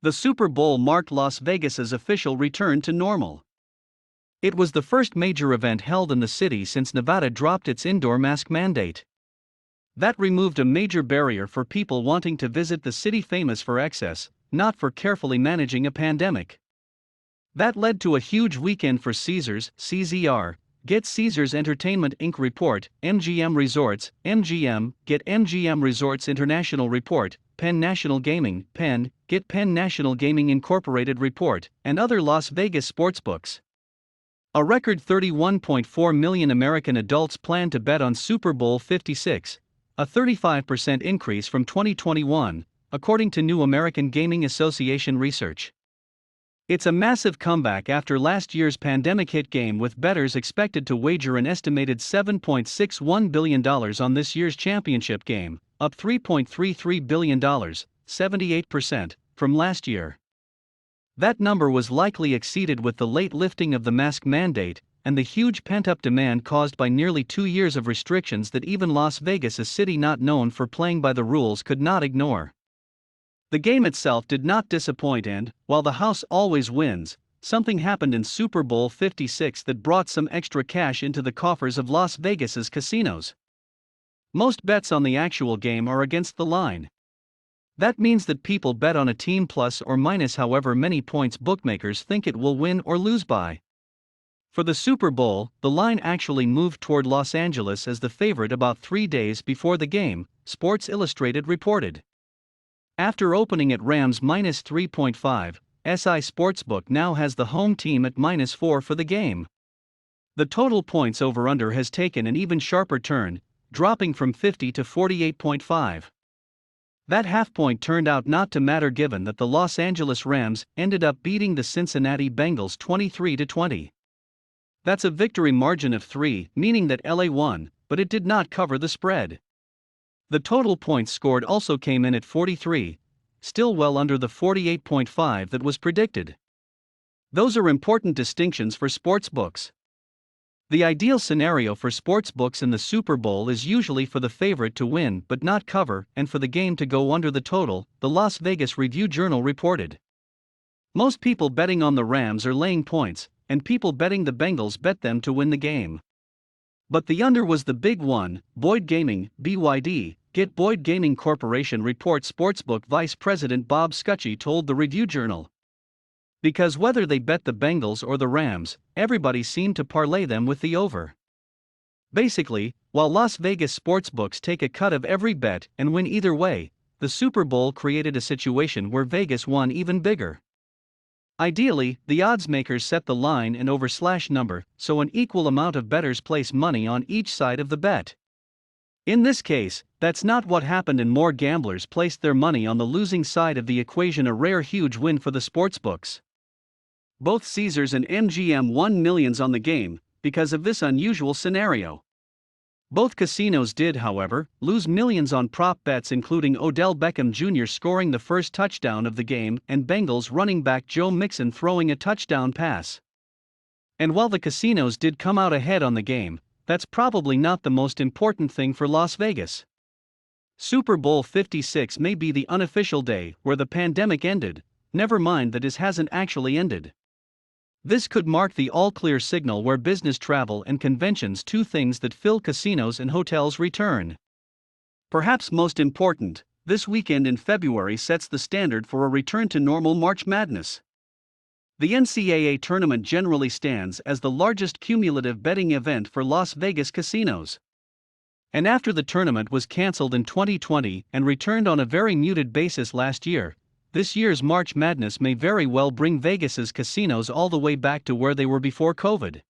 The Super Bowl marked Las Vegas's official return to normal. It was the first major event held in the city since Nevada dropped its indoor mask mandate. That removed a major barrier for people wanting to visit the city famous for excess, not for carefully managing a pandemic. That led to a huge weekend for Caesars, CZR, Get Caesars Entertainment Inc. Report, MGM Resorts, MGM, Get MGM Resorts International Report, Penn National Gaming, Penn, Get Penn National Gaming Incorporated Report, and other Las Vegas sportsbooks. A record 31.4 million American adults plan to bet on Super Bowl 56, a 35% increase from 2021, according to New American Gaming Association research. It's a massive comeback after last year's pandemic hit game, with bettors expected to wager an estimated $7.61 billion on this year's championship game, up $3.33 billion, 78%, from last year. That number was likely exceeded with the late lifting of the mask mandate and the huge pent-up demand caused by nearly 2 years of restrictions that even Las Vegas, a city not known for playing by the rules, could not ignore. The game itself did not disappoint, and, while the house always wins, something happened in Super Bowl 56 that brought some extra cash into the coffers of Las Vegas's casinos. Most bets on the actual game are against the line. That means that people bet on a team plus or minus however many points bookmakers think it will win or lose by. For the Super Bowl, the line actually moved toward Los Angeles as the favorite about 3 days before the game, Sports Illustrated reported. After opening at Rams minus 3.5, SI Sportsbook now has the home team at -4 for the game. The total points over-under has taken an even sharper turn, dropping from 50 to 48.5. That half-point turned out not to matter given that the Los Angeles Rams ended up beating the Cincinnati Bengals 23-20. That's a victory margin of 3, meaning that LA won, but it did not cover the spread. The total points scored also came in at 43, still well under the 48.5 that was predicted. Those are important distinctions for sportsbooks. The ideal scenario for sportsbooks in the Super Bowl is usually for the favorite to win but not cover, and for the game to go under the total, the Las Vegas Review-Journal reported. Most people betting on the Rams are laying points, and people betting the Bengals bet them to win the game. But the under was the big one. Boyd Gaming, BYD, Get Boyd Gaming Corporation reports sportsbook vice president Bob Scutchy told the Review-Journal. Because whether they bet the Bengals or the Rams, everybody seemed to parlay them with the over. Basically, while Las Vegas sportsbooks take a cut of every bet and win either way, the Super Bowl created a situation where Vegas won even bigger. Ideally, the odds makers set the line and over/number, so an equal amount of bettors place money on each side of the bet. In this case, that's not what happened, and more gamblers placed their money on the losing side of the equation, a rare huge win for the sportsbooks. Both Caesars and MGM won millions on the game because of this unusual scenario. Both casinos did, however, lose millions on prop bets, including Odell Beckham Jr. scoring the first touchdown of the game and Bengals running back Joe Mixon throwing a touchdown pass. And while the casinos did come out ahead on the game, that's probably not the most important thing for Las Vegas. Super Bowl 56 may be the unofficial day where the pandemic ended, never mind that it hasn't actually ended. This could mark the all-clear signal where business travel and conventions, two things that fill casinos and hotels, return. Perhaps most important, this weekend in February sets the standard for a return to normal March Madness. The NCAA tournament generally stands as the largest cumulative betting event for Las Vegas casinos. And after the tournament was canceled in 2020 and returned on a very muted basis last year, this year's March Madness may very well bring Vegas's casinos all the way back to where they were before COVID.